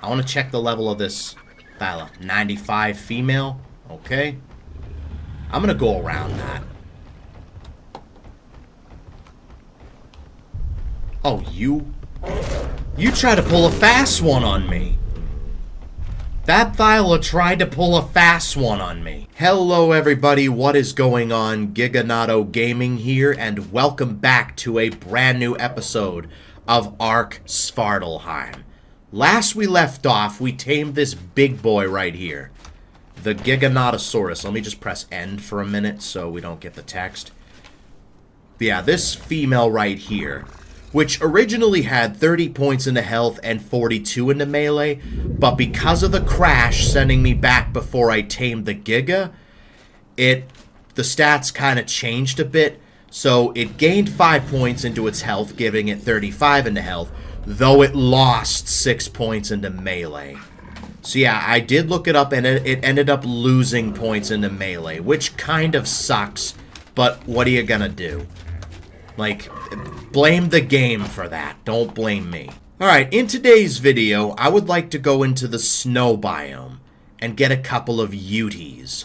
I want to check the level of this Thyla. 95 female. Okay. I'm going to go around that. Oh, you tried to pull a fast one on me. That Thyla tried to pull a fast one on me. Hello everybody, what is going on? Giganato Gaming here, and welcome back to a brand new episode of Ark Svartalfheim. Last we left off, we tamed this big boy right here. The Yutyrannus. Let me just press end for a minute so we don't get the text. Yeah, this female right here, which originally had 30 points into health and 42 into melee, but because of the crash sending me back before I tamed the Giga, the stats kind of changed a bit, so it gained 5 points into its health, giving it 35 into health, though it lost 6 points into melee. So yeah, I did look it up, and it ended up losing points into melee, which kind of sucks, but what are you gonna do? Like, blame the game for that. Don't blame me. Alright, in today's video, I would like to go into the snow biome and get a couple of Yuties.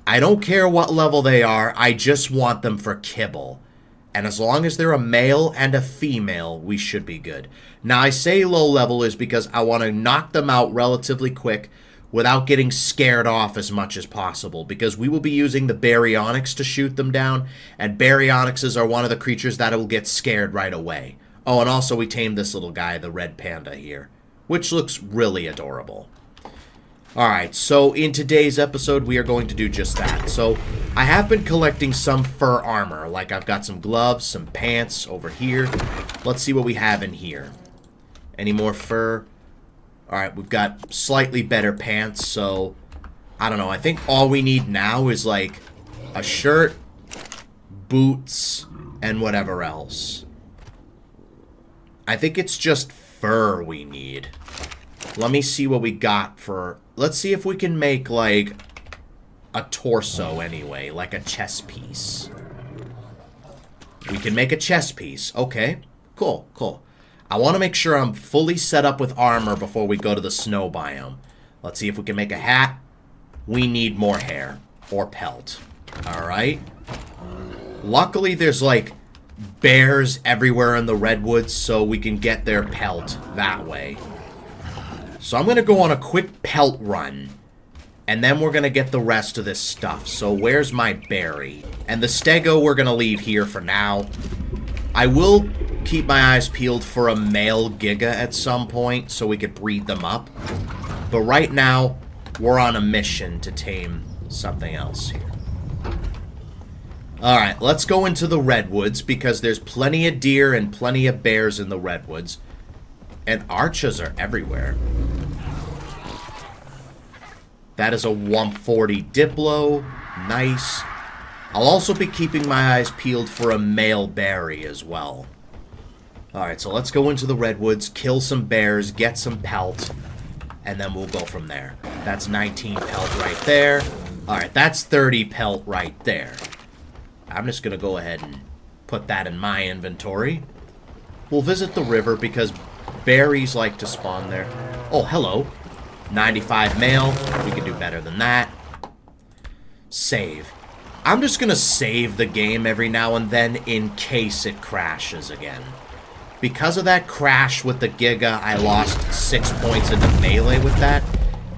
I don't care what level they are, I just want them for kibble. And as long as they're a male and a female, we should be good. Now, I say low level is because I want to knock them out relatively quick without getting scared off as much as possible, because we will be using the baryonyx to shoot them down, and baryonyxes are one of the creatures that will get scared right away. Oh, and also we tamed this little guy, the red panda here, which looks really adorable. Alright, so in today's episode we are going to do just that. So I have been collecting some fur armor, like I've got some gloves, some pants over here. Let's see what we have in here. Any more fur? Alright, we've got slightly better pants, so I don't know. I think all we need now is like a shirt, boots, and whatever else. I think it's just fur we need. Let me see what we got for... Let's see if we can make like a torso anyway, like a chest piece. We can make a chest piece. Okay, cool, cool. I want to make sure I'm fully set up with armor before we go to the snow biome. Let's see if we can make a hat. We need more hair. Or pelt. Alright. Luckily, there's like bears everywhere in the redwoods, so we can get their pelt that way. So I'm going to go on a quick pelt run. And then we're going to get the rest of this stuff. So where's my berry? And the stego we're going to leave here for now. I will keep my eyes peeled for a male Giga at some point so we could breed them up. But right now, we're on a mission to tame something else here. Alright, let's go into the redwoods because there's plenty of deer and plenty of bears in the redwoods. And archers are everywhere. That is a 140 Diplo. Nice. I'll also be keeping my eyes peeled for a male berry as well. Alright, so let's go into the redwoods, kill some bears, get some pelt, and then we'll go from there. That's 19 pelt right there. Alright, that's 30 pelt right there. I'm just going to go ahead and put that in my inventory. We'll visit the river because berries like to spawn there. Oh, hello. 95 male. We can do better than that. Save. I'm just going to save the game every now and then in case it crashes again. Because of that crash with the Giga, I lost 6 points into melee with that,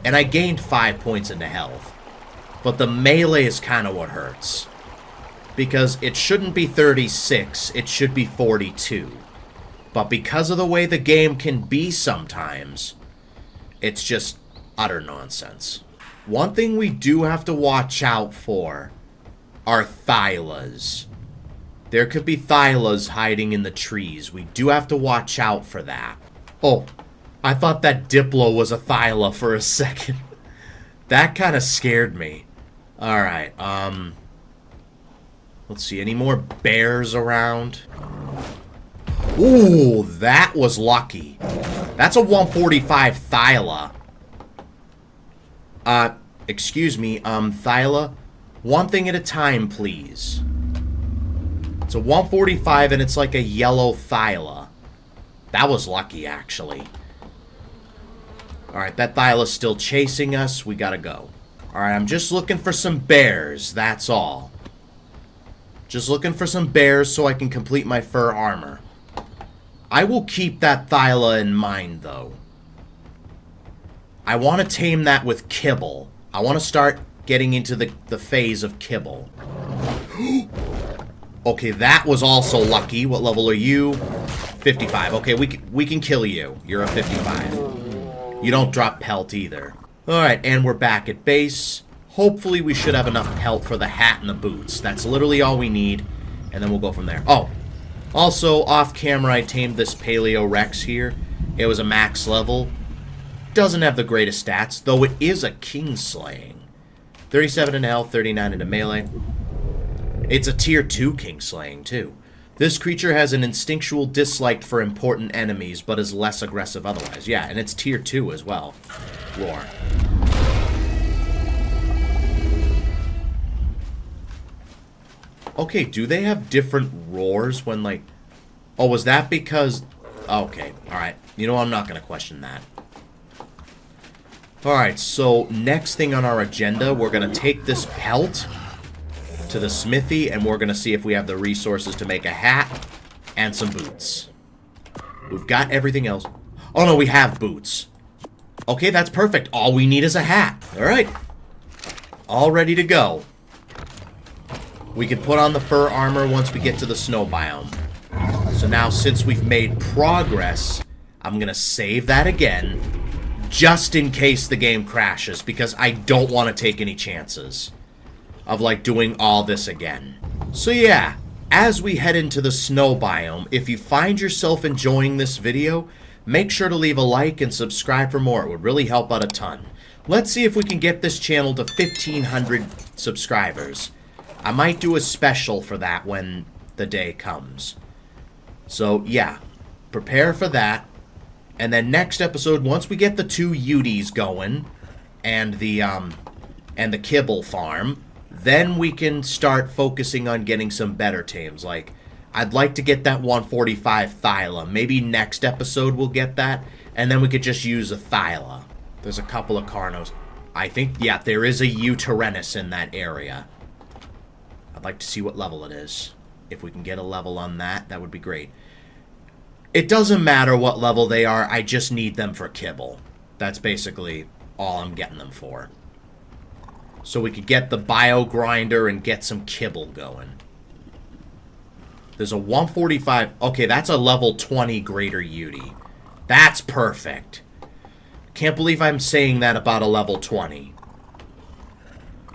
and I gained 5 points into health. But the melee is kind of what hurts. Because it shouldn't be 36, it should be 42. But because of the way the game can be sometimes, it's just utter nonsense. One thing we do have to watch out for are Thylas. There could be Thylas hiding in the trees. We do have to watch out for that. Oh, I thought that Diplo was a Thyla for a second. That kind of scared me. Alright, let's see, any more bears around? Ooh, that was lucky. That's a 145 Thyla. Excuse me, Thyla, one thing at a time, please. It's a 145 and it's like a yellow Thyla. That was lucky, actually. Alright, that Thyla's still chasing us. We gotta go. Alright, I'm just looking for some bears. That's all. Just looking for some bears so I can complete my fur armor. I will keep that Thyla in mind, though. I want to tame that with kibble. I want to start getting into the phase of kibble. Okay, that was also lucky. What level are you? 55. Okay, we can kill you. You're a 55. You don't drop pelt either. Alright, and we're back at base. Hopefully we should have enough pelt for the hat and the boots. That's literally all we need. And then we'll go from there. Oh, also, off camera, I tamed this Paleo Rex here. It was a max level. Doesn't have the greatest stats, though it is a king slaying. 37 in health, 39 into melee. It's a tier 2 king slaying, too. This creature has an instinctual dislike for important enemies, but is less aggressive otherwise. Yeah, and it's tier 2 as well. Roar. Okay, do they have different roars when, like... Oh, was that because... Okay, alright. You know, I'm not going to question that. Alright, so next thing on our agenda, we're going to take this pelt to the smithy, and we're going to see if we have the resources to make a hat and some boots. We've got everything else. Oh, no, we have boots. Okay, that's perfect. All we need is a hat. Alright. All ready to go. We can put on the fur armor once we get to the snow biome. So now, since we've made progress, I'm going to save that again, just in case the game crashes, because I don't want to take any chances of, like, doing all this again. So yeah, as we head into the snow biome, if you find yourself enjoying this video, make sure to leave a like and subscribe for more. It would really help out a ton. Let's see if we can get this channel to 1,500 subscribers. I might do a special for that when the day comes. So, yeah. Prepare for that. And then next episode, once we get the 2 Yuties going, and the kibble farm, then we can start focusing on getting some better tames. Like, I'd like to get that 145 Thyla. Maybe next episode we'll get that, and then we could just use a Thyla. There's a couple of Carnos. I think, yeah, there is a Yutyrannus in that area. I'd like to see what level it is. If we can get a level on that, that would be great. It doesn't matter what level they are, I just need them for kibble. That's basically all I'm getting them for. So we could get the bio grinder and get some kibble going. There's a 145... Okay, that's a level 20 greater Yuty. That's perfect. Can't believe I'm saying that about a level 20.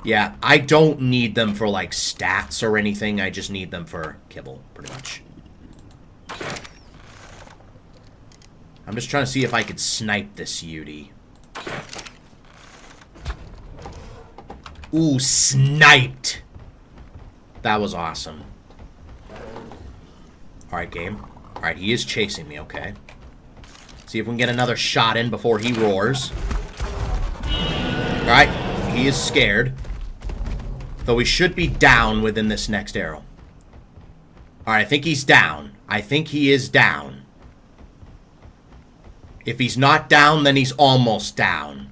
Yeah, I don't need them for, like, stats or anything. I just need them for kibble, pretty much. I'm just trying to see if I could snipe this Yuty. Ooh, sniped! That was awesome. Alright, game. Alright, he is chasing me, okay. See if we can get another shot in before he roars. Alright, he is scared. Though he should be down within this next arrow. Alright, I think he's down. I think he is down. If he's not down, then he's almost down.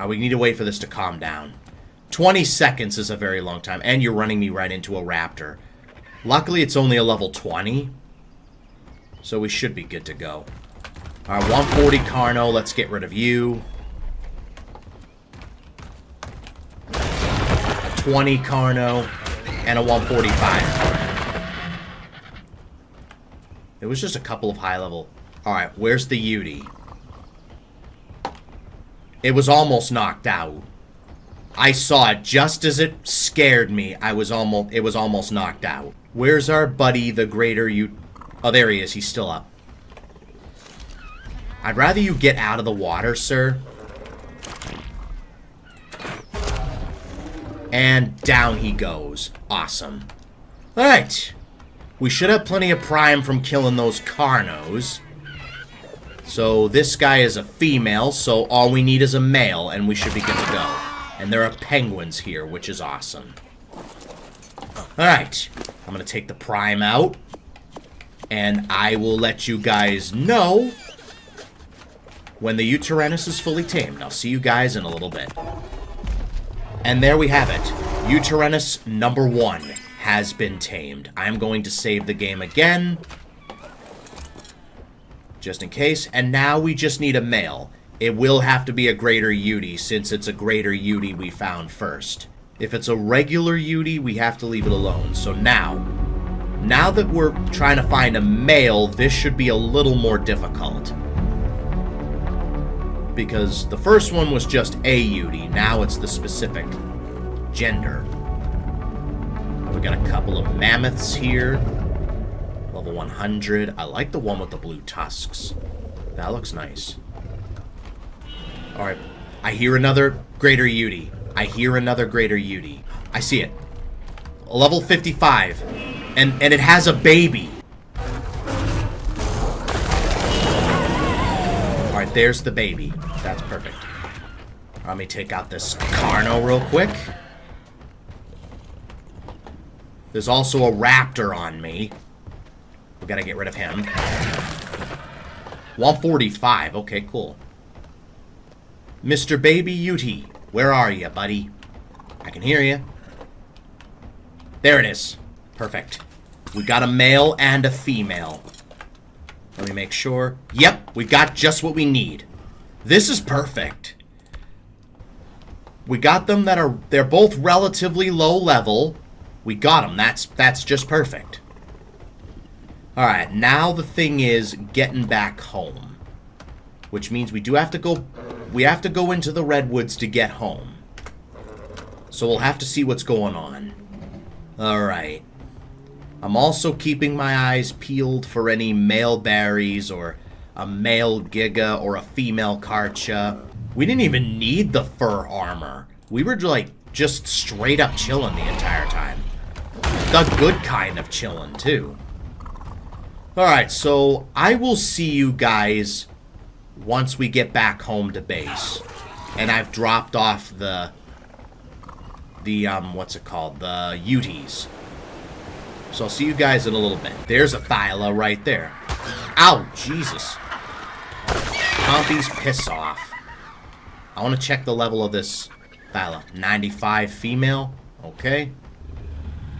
We need to wait for this to calm down. 20 seconds is a very long time. And you're running me right into a raptor. Luckily, it's only a level 20. So we should be good to go. Alright, 140 Carno. Let's get rid of you. 20 Carno. And a 145 Carno. It was just a couple of high level... Alright, where's the Yuty? It was almost knocked out. I saw it just as it scared me. It was almost knocked out. Where's our buddy, the greater Oh, there he is. He's still up. I'd rather you get out of the water, sir. And down he goes. Awesome. Alright. We should have plenty of prime from killing those Carnos. So this guy is a female, so all we need is a male, and we should be good to go. And there are penguins here, which is awesome. Alright, I'm going to take the prime out, and I will let you guys know when the Yutyrannus is fully tamed. I'll see you guys in a little bit. And there we have it. Yutyrannus number 1 has been tamed. I'm going to save the game again, just in case. And now we just need a male. It will have to be a greater Yuty, since it's a greater Yuty we found first. If it's a regular Yuty, we have to leave it alone. So now that we're trying to find a male, this should be a little more difficult. Because the first one was just a Yuty, now it's the specific gender. We got a couple of mammoths here. Level 100. I like the one with the blue tusks. That looks nice. Alright, I hear another greater Yuty. I hear another greater Yuty. I see it. Level 55. And it has a baby. Alright, there's the baby. That's perfect. Let me take out this Carno real quick. There's also a raptor on me. We gotta get rid of him. 145. Okay, cool. Mr. Baby Yuty, where are you, buddy? I can hear you. There it is. Perfect. We got a male and a female. Let me make sure. Yep, we got just what we need. This is perfect. We got them they're both relatively low level. We got them. That's just perfect. Alright, now the thing is getting back home. Which means we have to go into the redwoods to get home. So we'll have to see what's going on. Alright. I'm also keeping my eyes peeled for any male berries or a male giga or a female karcha. We didn't even need the fur armor. We were like just straight up chilling the entire time. The good kind of chilling too. Alright, so I will see you guys once we get back home to base. And I've dropped off the what's it called? The Yuties. So I'll see you guys in a little bit. There's a Thyla right there. Ow, Jesus. Compies, piss off. I want to check the level of this Thyla. 95 female. Okay.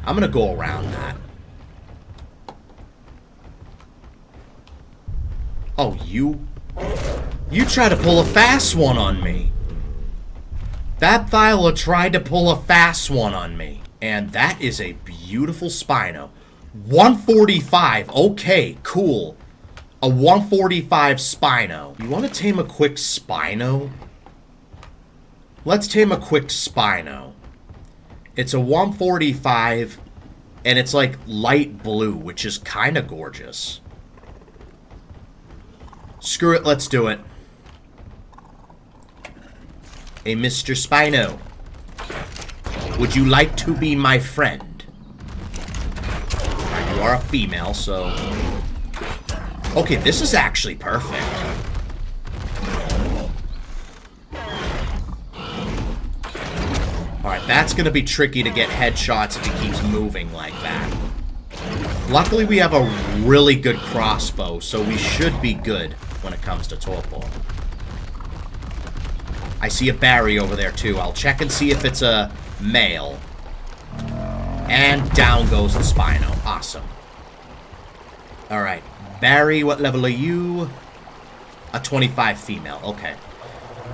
I'm going to go around that. Oh, you tried to pull a fast one on me. That Thyla tried to pull a fast one on me. And that is a beautiful Spino. 145. Okay, cool. A 145 Spino. You want to tame a quick Spino? Let's tame a quick Spino. It's a 145, and it's like light blue, which is kind of gorgeous. Screw it, let's do it. Hey, Mr. Spino. Would you like to be my friend? Right, you are a female, so... Okay, this is actually perfect. Alright, that's going to be tricky to get headshots if he keeps moving like that. Luckily, we have a really good crossbow, so we should be good when it comes to torpor. I see a Barry over there, too. I'll check and see if it's a male. And down goes the Spino. Awesome. Alright. Barry, what level are you? A 25 female. Okay.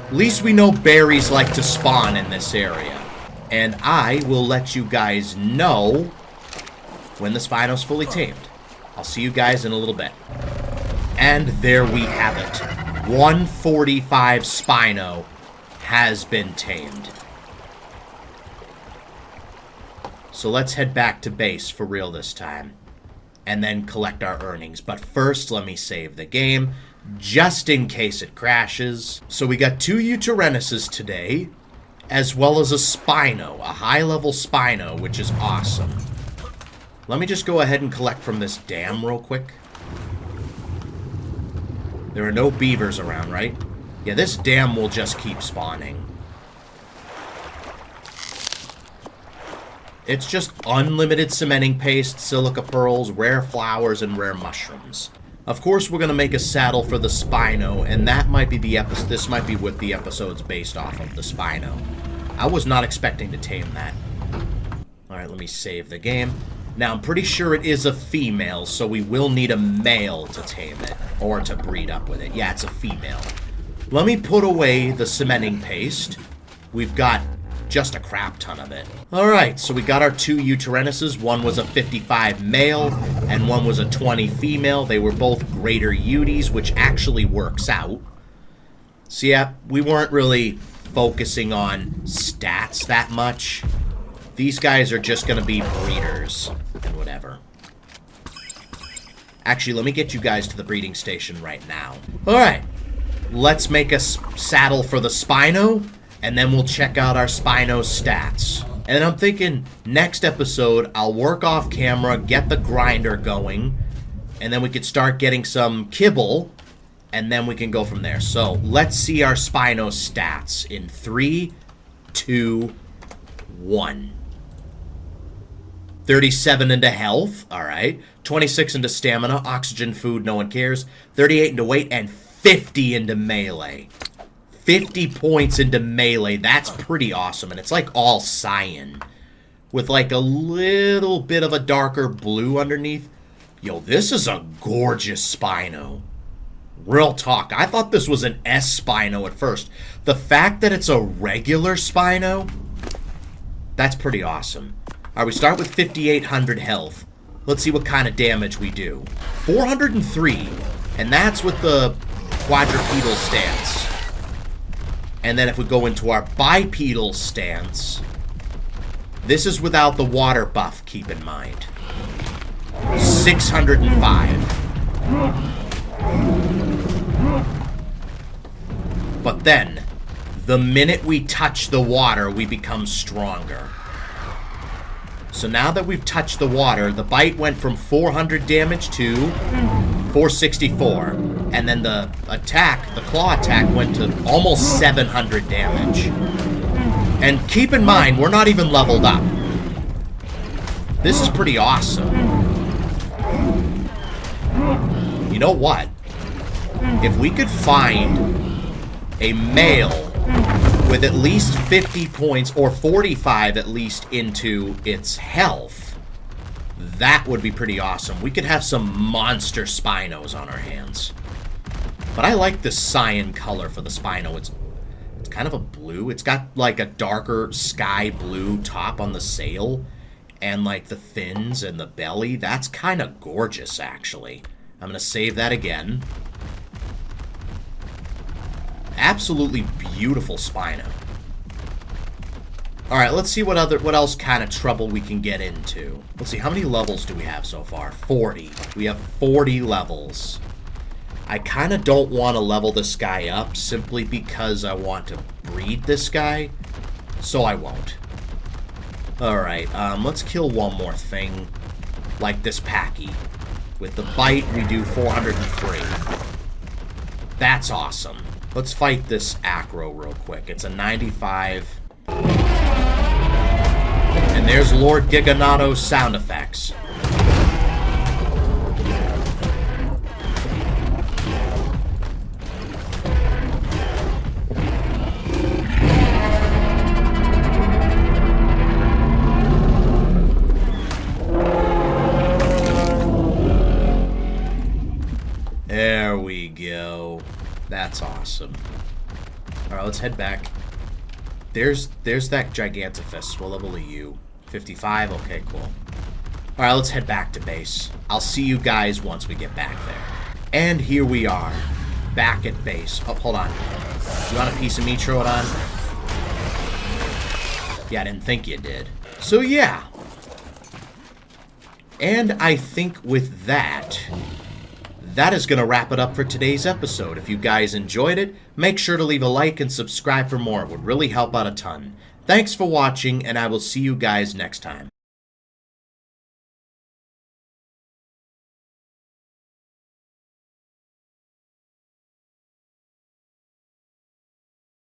At least we know berries like to spawn in this area. And I will let you guys know when the Spino's fully tamed. I'll see you guys in a little bit. And there we have it. 145 Spino has been tamed. So let's head back to base for real this time. And then collect our earnings. But first, let me save the game, just in case it crashes. So we got 2 Yutyrannuses today, as well as a Spino, a high-level Spino, which is awesome. Let me just go ahead and collect from this dam real quick. There are no beavers around, right? Yeah, this dam will just keep spawning. It's just unlimited cementing paste, silica pearls, rare flowers, and rare mushrooms. Of course, we're going to make a saddle for the Spino, and that might be the episode. This might be what the episode's based off of, the Spino. I was not expecting to tame that. Alright, let me save the game. Now, I'm pretty sure it is a female, so we will need a male to tame it, or to breed up with it. Yeah, it's a female. Let me put away the cementing paste. We've got just a crap ton of it. Alright, so we got our 2 Yutyrannuses. One was a 55 male, and one was a 20 female. They were both greater Yuties, which actually works out. So yeah, we weren't really focusing on stats that much. These guys are just going to be breeders, and whatever. Actually, let me get you guys to the breeding station right now. Alright, let's make a saddle for the Spino, and then we'll check out our Spino's stats. And I'm thinking, next episode, I'll work off camera, get the grinder going, and then we could start getting some kibble, and then we can go from there. So, let's see our Spino's stats in 3, 2, 1. 37 into health, alright. 26 into stamina, oxygen, food, no one cares. 38 into weight, and 50 into melee. 50 points into melee, that's pretty awesome. And it's like all cyan, with like a little bit of a darker blue underneath. Yo, this is a gorgeous Spino. Real talk, I thought this was an S Spino at first. The fact that it's a regular Spino, that's pretty awesome. Alright, we start with 5,800 health. Let's see what kind of damage we do. 403, and that's with the quadrupedal stance. And then if we go into our bipedal stance, this is without the water buff, keep in mind. 605. But then, the minute we touch the water, we become stronger. So now that we've touched the water, the bite went from 400 damage to 464. And then the attack, the claw attack, went to almost 700 damage. And keep in mind, we're not even leveled up. This is pretty awesome. You know what? If we could find a male with at least 50 points, or 45 at least, into its health, that would be pretty awesome. We could have some monster Spinos on our hands. But I like this cyan color for the Spino. It's kind of a blue. It's got like a darker sky blue top on the sail, and like the fins and the belly. That's kind of gorgeous, actually. I'm going to save that again. Absolutely beautiful Spino. Alright, let's see what else kind of trouble we can get into. Let's see, how many levels do we have so far? 40. We have 40 levels. I kind of don't want to level this guy up simply because I want to breed this guy, so I won't. Alright, let's kill one more thing, like this Packy. With the bite, we do 403. That's awesome. Let's fight this Acro real quick. It's a 95. And there's Lord Giganato's sound effects. There we go. That's awesome. Alright, let's head back. There's that Gigantifest. What level are you? 55? Okay, cool. Alright, let's head back to base. I'll see you guys once we get back there. And here we are. Back at base. Oh, hold on. You want a piece of me, throw it on? Yeah, I didn't think you did. So, yeah. And I think with that, that is going to wrap it up for today's episode. If you guys enjoyed it, make sure to leave a like and subscribe for more. It would really help out a ton. Thanks for watching, and I will see you guys next time.